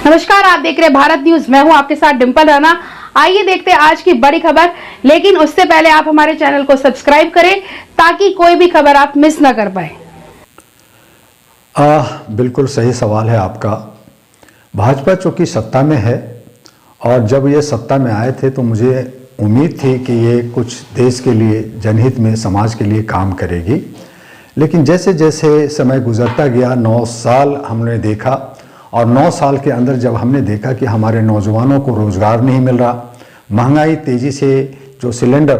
नमस्कार, आप देख रहे हैं भारत न्यूज। मैं हूं आपके साथ डिंपल राणा। आइए देखते हैं आज की बड़ी खबर, लेकिन उससे पहले आप हमारे चैनल को सब्सक्राइब करें ताकि कोई भी खबर आप मिस ना कर पाए। बिल्कुल सही सवाल है आपका। भाजपा चूंकि सत्ता में है और जब ये सत्ता में आए थे तो मुझे उम्मीद थी कि ये कुछ देश के लिए, जनहित में, समाज के लिए काम करेगी। लेकिन जैसे जैसे समय गुजरता गया, 9 साल हमने देखा और 9 साल के अंदर जब हमने देखा कि हमारे नौजवानों को रोज़गार नहीं मिल रहा, महंगाई तेज़ी से, जो सिलेंडर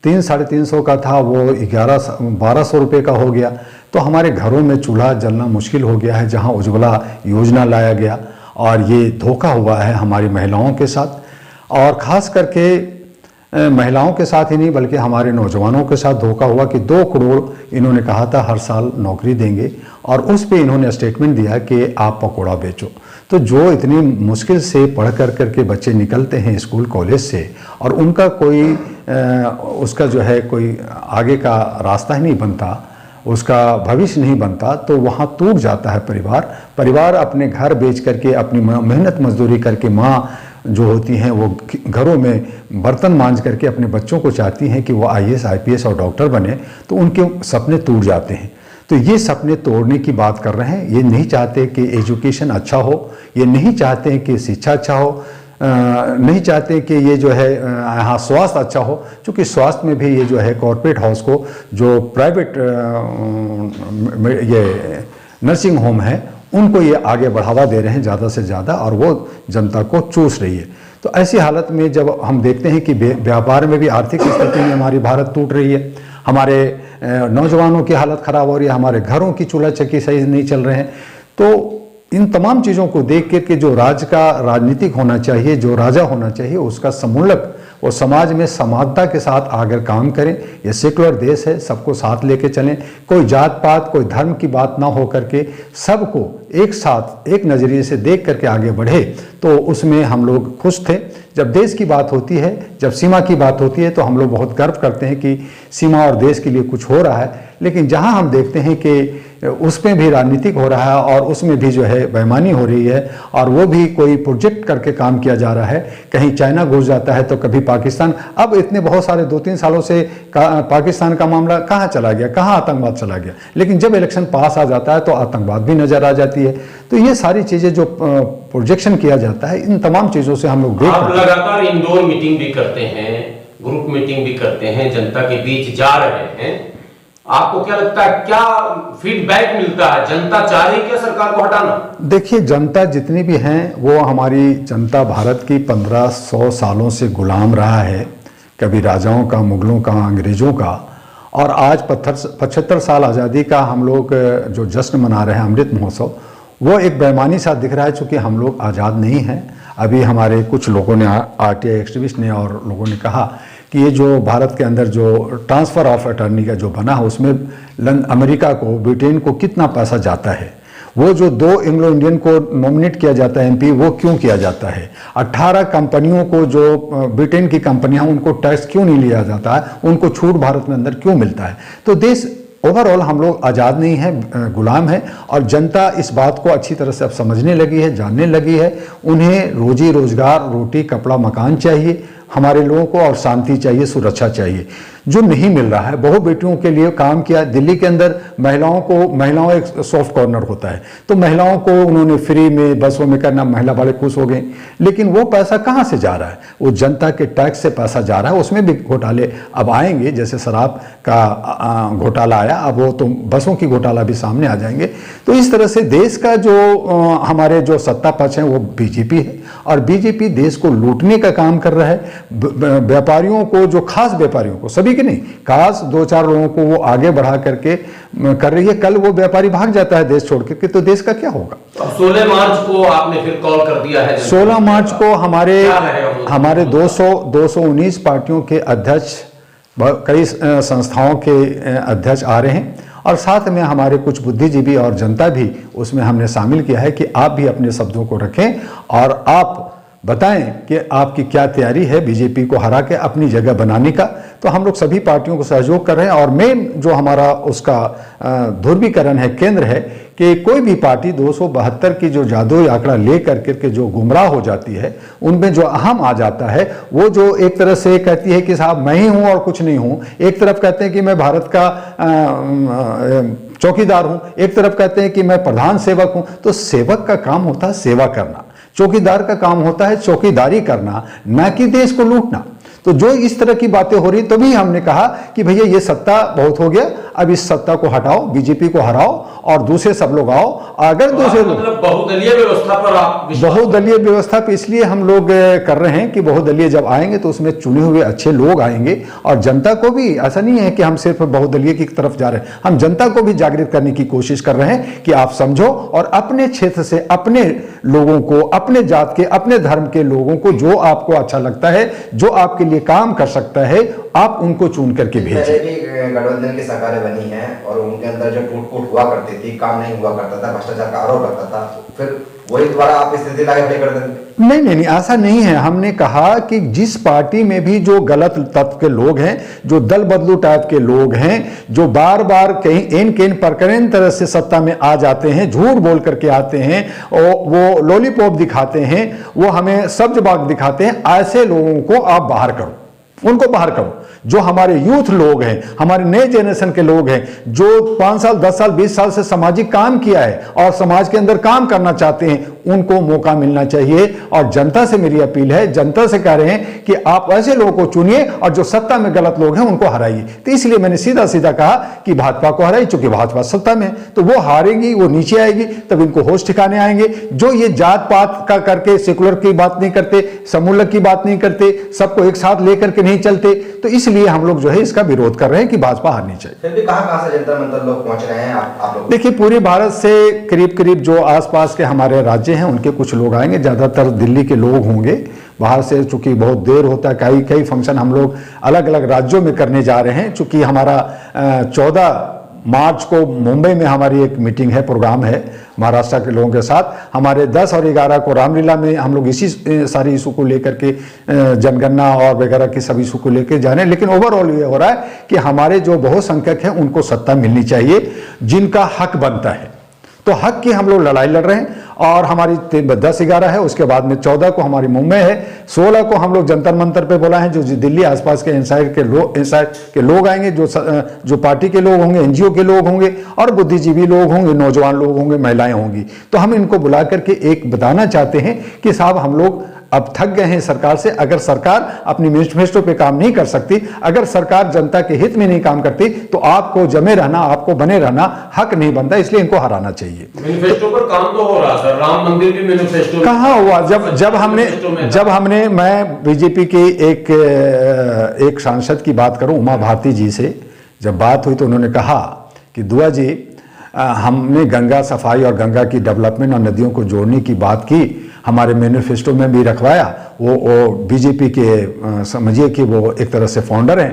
300-350 का था वो 1100-1200 रुपये का हो गया, तो हमारे घरों में चूल्हा जलना मुश्किल हो गया है। जहां उज्ज्वला योजना लाया गया और ये धोखा हुआ है हमारी महिलाओं के साथ, और ख़ास करके महिलाओं के साथ ही नहीं बल्कि हमारे नौजवानों के साथ धोखा हुआ कि 2 करोड़ इन्होंने कहा था हर साल नौकरी देंगे और उस पे इन्होंने स्टेटमेंट दिया कि आप पकौड़ा बेचो। तो जो इतनी मुश्किल से पढ़ करके बच्चे निकलते हैं स्कूल कॉलेज से और उनका कोई उसका जो है कोई आगे का रास्ता ही नहीं बनता, उसका भविष्य नहीं बनता, तो वहाँ टूट जाता है परिवार अपने घर बेच करके, अपनी मेहनत मजदूरी करके, माँ जो होती हैं वो घरों में बर्तन मांज करके अपने बच्चों को चाहती हैं कि वो IAS IPS और डॉक्टर बने, तो उनके सपने टूट जाते हैं। तो ये सपने तोड़ने की बात कर रहे हैं। ये नहीं चाहते कि एजुकेशन अच्छा हो, ये नहीं चाहते हैं कि शिक्षा अच्छा हो, नहीं चाहते कि ये जो है यहाँ स्वास्थ्य अच्छा हो, क्योंकि स्वास्थ्य में भी ये जो है कॉर्पोरेट हाउस को, जो प्राइवेट ये नर्सिंग होम है, उनको ये आगे बढ़ावा दे रहे हैं ज़्यादा से ज़्यादा और वो जनता को चूस रही है। तो ऐसी हालत में जब हम देखते हैं कि व्यापार में भी, आर्थिक स्थिति में हमारी भारत टूट रही है, हमारे नौजवानों की हालत ख़राब हो रही है, हमारे घरों की चूल्हा चक्की सही नहीं चल रहे हैं, तो इन तमाम चीज़ों को देख के जो राजनीतिक होना चाहिए, जो राजा होना चाहिए, उसका समूलक वो समाज में समानता के साथ अगर काम करें। ये सेकुलर देश है, सबको साथ लेके चलें, कोई जात पात, कोई धर्म की बात ना हो करके सबको एक साथ एक नज़रिए से देख करके आगे बढ़े, तो उसमें हम लोग खुश थे। जब देश की बात होती है, जब सीमा की बात होती है, तो हम लोग बहुत गर्व करते हैं कि सीमा और देश के लिए कुछ हो रहा है। लेकिन जहां हम देखते हैं कि उसमें भी राजनीतिक हो रहा है और उसमें भी जो है बेईमानी हो रही है और वो भी कोई प्रोजेक्ट करके काम किया जा रहा है, कहीं चाइना घुस जाता है तो कभी पाकिस्तान, अब इतने बहुत सारे 2-3 सालों से पाकिस्तान का मामला कहाँ चला गया, कहाँ आतंकवाद चला गया, लेकिन जब इलेक्शन पास आ जाता है तो आतंकवाद भी नजर आ जाती है। तो ये सारी चीज़ें जो प्रोजेक्शन किया जाता है, इन तमाम चीज़ों से हम लोग आप लगातार इंडोर मीटिंग भी करते हैं, ग्रुप मीटिंग भी करते हैं, जनता के बीच जा रहे हैं, आपको क्या लगता है, क्या फीडबैक मिलता है? जनता चाह रही है क्या सरकार को हटाना? देखिए, जनता जितनी भी हैं वो हमारी जनता भारत की 1500 सालों से गुलाम रहा है, कभी राजाओं का, मुगलों का, अंग्रेजों का, और आज 75 साल आज़ादी का हम लोग जो जश्न मना रहे हैं, अमृत महोत्सव, वो एक बेईमानी सा दिख रहा है। चूँकि हम लोग आज़ाद नहीं हैं। अभी हमारे कुछ लोगों ने, RTI एक्टिविस्ट ने और लोगों ने कहा कि ये जो भारत के अंदर जो ट्रांसफ़र ऑफ अटर्नी का जो बना है, उसमें अमेरिका को, ब्रिटेन को कितना पैसा जाता है, वो जो 2 एंग्लो इंडियन को नॉमिनेट किया जाता है MP, वो क्यों किया जाता है, 18 कंपनियों को, जो ब्रिटेन की कंपनियां, उनको टैक्स क्यों नहीं लिया जाता है, उनको छूट भारत में अंदर क्यों मिलता है। तो देश ओवरऑल हम लोग आज़ाद नहीं हैं, गुलाम है, और जनता इस बात को अच्छी तरह से अब समझने लगी है, जानने लगी है। उन्हें रोजी रोजगार, रोटी कपड़ा मकान चाहिए हमारे लोगों को, और शांति चाहिए, सुरक्षा चाहिए, जो नहीं मिल रहा है। बहु बेटियों के लिए काम किया दिल्ली के अंदर, महिलाओं एक सॉफ्ट कॉर्नर होता है, तो महिलाओं को उन्होंने फ्री में बसों में करना, महिला बड़े खुश हो गए। लेकिन वो पैसा कहाँ से जा रहा है? वो जनता के टैक्स से पैसा जा रहा है। उसमें भी घोटाले अब आएंगे, जैसे शराब का घोटाला आया, अब वो तो बसों की घोटाला भी सामने आ जाएंगे। तो इस तरह से देश का जो हमारे जो सत्ता पक्ष है वो BJP है, और BJP देश को लूटने का काम कर रहा है। व्यापारियों को, जो खास व्यापारियों को, सभी के नहीं, खास 2-4 लोगों को वो आगे बढ़ा करके कर रही है। कल वो व्यापारी भाग जाता है देश छोड़ के, तो देश का क्या होगा? 16 मार्च को आपने फिर कॉल कर दिया है। 16 मार्च को हमारे 219 पार्टियों के अध्यक्ष, कई संस्थाओं के अध्यक्ष आ रहे हैं, और साथ में हमारे कुछ बुद्धिजीवी और जनता भी उसमें हमने शामिल किया है कि आप भी अपने शब्दों को रखें और आप बताएं कि आपकी क्या तैयारी है बीजेपी को हरा के अपनी जगह बनाने का। तो हम लोग सभी पार्टियों को सहयोग कर रहे हैं और मेन जो हमारा उसका ध्रुवीकरण है, केंद्र है कि कोई भी पार्टी 272 की जो जादुई आंकड़ा ले करके जो गुमराह हो जाती है, उनमें जो अहम आ जाता है, वो जो एक तरह से कहती है कि साहब मैं ही हूं और कुछ नहीं हूं, एक तरफ कहते हैं कि मैं भारत का चौकीदार हूं, एक तरफ कहते हैं कि मैं प्रधान सेवक हूं। तो सेवक का काम होता है सेवा करना, चौकीदार का काम होता है चौकीदारी करना, न कि देश को लूटना। तो जो इस तरह की बातें हो रही, तभी हमने कहा कि भैया ये सत्ता बहुत हो गया, अब इस सत्ता को हटाओ, बीजेपी को हराओ और दूसरे सब लोग आओ। अगर दूसरे लोग बहुदलीय व्यवस्था पर आप बहुदलीय व्यवस्था पे इसलिए हम लोग कर रहे हैं कि बहुदलीय जब आएंगे तो उसमें चुने हुए अच्छे लोग आएंगे और जनता को भी, ऐसा नहीं है कि हम सिर्फ बहुदलीय की तरफ जा रहे हैं, हम जनता को भी जागृत करने की कोशिश कर रहे हैं कि आप समझो और अपने क्षेत्र से अपने लोगों को, अपने जात के, अपने धर्म के लोगों को, जो आपको अच्छा लगता है, जो आपके लिए काम कर सकता है, आप उनको चुन करके भेजिए। गठबंधन की सरकारें बनी है और उनके अंदर जो टूट-फूट हुआ करती थी, काम नहीं हुआ करता था, भ्रष्टाचार का आरोप लगता था, फिर वही दोबारा आप स्थिति लाके खड़ी कर देंगे? नहीं, ऐसा नहीं है। हमने कहा कि जिस पार्टी में भी जो गलत तत्व के लोग हैं, जो दल बदलू टाइप के लोग हैं, जो बार बार कहीं एन केन परकरेन तरह से सत्ता में आ जाते हैं, झूठ बोल करके आते हैं और वो लॉलीपॉप दिखाते हैं, वो हमें सब्ज बाग दिखाते हैं, ऐसे लोगों को आप बाहर करो, उनको बाहर करो। जो हमारे यूथ लोग हैं, हमारे नए जनरेशन के लोग हैं, जो 5 साल 10 साल 20 साल से सामाजिक काम किया है और समाज के अंदर काम करना चाहते हैं, उनको मौका मिलना चाहिए। और जनता से मेरी अपील है, जनता से कह रहे हैं कि आप ऐसे लोगों को चुनिए और जो सत्ता में गलत लोग हैं उनको हराइए। तो इसलिए मैंने सीधा सीधा कहा कि भाजपा को हराइए, चूंकि भाजपा सत्ता में, तो वो हारेगी, वो नीचे आएगी, तब इनको होश ठिकाने आएंगे। जो ये जात पात का करके सेकुलर की बात नहीं करते, समूलक की बात नहीं करते, सबको एक साथ लेकर के नहीं चलते, तो इसलिए हम लोग जो है इसका विरोध कर रहे हैं कि भाजपा हारनी चाहिए। फिर भी कहां से जंतर मंतर लोग पहुंच रहे हैं आप लोग? देखिए, पूरे भारत से करीब करीब जो आसपास के हमारे राज्य हैं उनके कुछ लोग आएंगे, ज्यादातर दिल्ली के लोग होंगे। बाहर से चूंकि बहुत देर होता है, कई फंक्शन हम लोग अलग अलग राज्यों में करने जा रहे हैं। चूंकि हमारा 14 मार्च को मुंबई में हमारी एक मीटिंग है, प्रोग्राम है महाराष्ट्र के लोगों के साथ। हमारे 10 और 11 को रामलीला में हम लोग इसी सारी इशू को लेकर के, जनगणना और वगैरह की सभी इशू को लेकर जा रहे हैं। लेकिन ओवरऑल ये हो रहा है कि हमारे जो बहुसंख्यक हैं उनको सत्ता मिलनी चाहिए, जिनका हक बनता है। तो हक की हम लोग लड़ाई लड़ रहे हैं और हमारी 10-11 है, उसके बाद में 14 को हमारी मुंबई है, 16 को हम लोग जंतर मंतर पे बोला है, जो दिल्ली आसपास के इंसाइड के लोग आएंगे, जो पार्टी के लोग होंगे, एनजीओ के लोग होंगे और बुद्धिजीवी लोग होंगे, नौजवान लोग होंगे, महिलाएं होंगी। तो हम इनको बुला करके एक बताना चाहते हैं कि साहब हम लोग अब थक गए हैं सरकार से। अगर सरकार अपनी मैनिफेस्टो पे काम नहीं कर सकती, अगर सरकार जनता के हित में नहीं काम करती, तो आपको जमे रहना, आपको बने रहना हक नहीं बनता, इसलिए इनको हराना चाहिए। मैनिफेस्टो पर काम तो हो रहा था, राम मंदिर भी मैनिफेस्टो कहाँ हुआ? जब हमने मैं बीजेपी की एक सांसद की बात करूं, उमा भारती जी से जब बात हुई तो उन्होंने कहा कि दुआ जी, हमने गंगा सफाई और गंगा की डेवलपमेंट और नदियों को जोड़ने की बात की, हमारे मैनिफेस्टो में भी रखवाया। वो बीजेपी के समझिए कि वो एक तरह से फाउंडर हैं,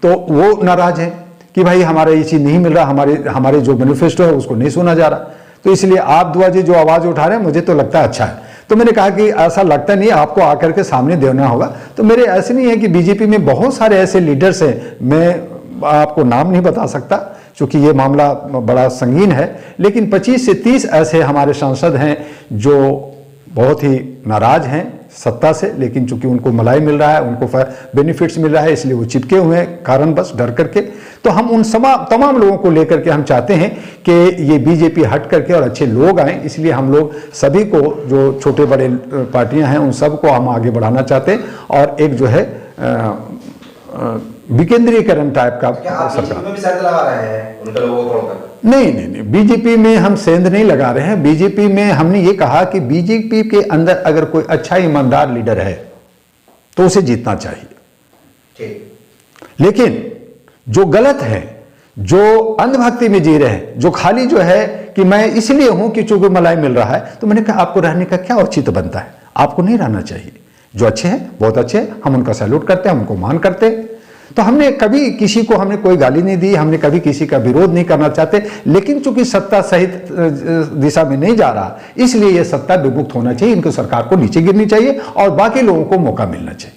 तो वो नाराज हैं कि भाई हमारा ये चीज़ नहीं मिल रहा, हमारे जो मैनिफेस्टो है उसको नहीं सुना जा रहा। तो इसलिए आप दुआ जी जो आवाज़ उठा रहे हैं, मुझे तो लगता है अच्छा है। तो मैंने कहा कि ऐसा लगता नहीं, आपको आकर के सामने देना होगा। तो मेरे ऐसे नहीं है कि बीजेपी में बहुत सारे ऐसे लीडर्स हैं, मैं आपको नाम नहीं बता सकता क्योंकि ये मामला बड़ा संगीन है, लेकिन 25 से 30 ऐसे हमारे सांसद हैं जो बहुत ही नाराज हैं सत्ता से, लेकिन चूंकि उनको मलाई मिल रहा है, उनको बेनिफिट्स मिल रहा है, इसलिए वो चिपके हुए हैं कारण बस डर करके। तो हम उन तमाम लोगों को लेकर के हम चाहते हैं कि ये बीजेपी हट करके और अच्छे लोग आएं। इसलिए हम लोग सभी को, जो छोटे बड़े पार्टियां हैं, उन सबको हम आगे बढ़ाना चाहते हैं और एक जो है विकेंद्रीकरण टाइप का सरकार। नहीं, बीजेपी में हम सेंध नहीं लगा रहे हैं। बीजेपी में हमने ये कहा कि बीजेपी के अंदर अगर कोई अच्छा ईमानदार लीडर है तो उसे जीतना चाहिए। लेकिन जो गलत है, जो अंधभक्ति में जी रहे हैं, जो खाली जो है कि मैं इसलिए हूं कि चूंकि मलाई मिल रहा है, तो मैंने कहा आपको रहने का क्या औचित्य बनता है? आपको नहीं रहना चाहिए। जो अच्छे हैं बहुत अच्छे हैं, हम उनका सैल्यूट करते हैं, हम उनको मान करते हैं। तो हमने कभी किसी को हमने कोई गाली नहीं दी, हमने कभी किसी का विरोध नहीं करना चाहते, लेकिन चूंकि सत्ता सहित दिशा में नहीं जा रहा, इसलिए यह सत्ता विमुक्त होना चाहिए, इनको सरकार को नीचे गिरनी चाहिए और बाकी लोगों को मौका मिलना चाहिए।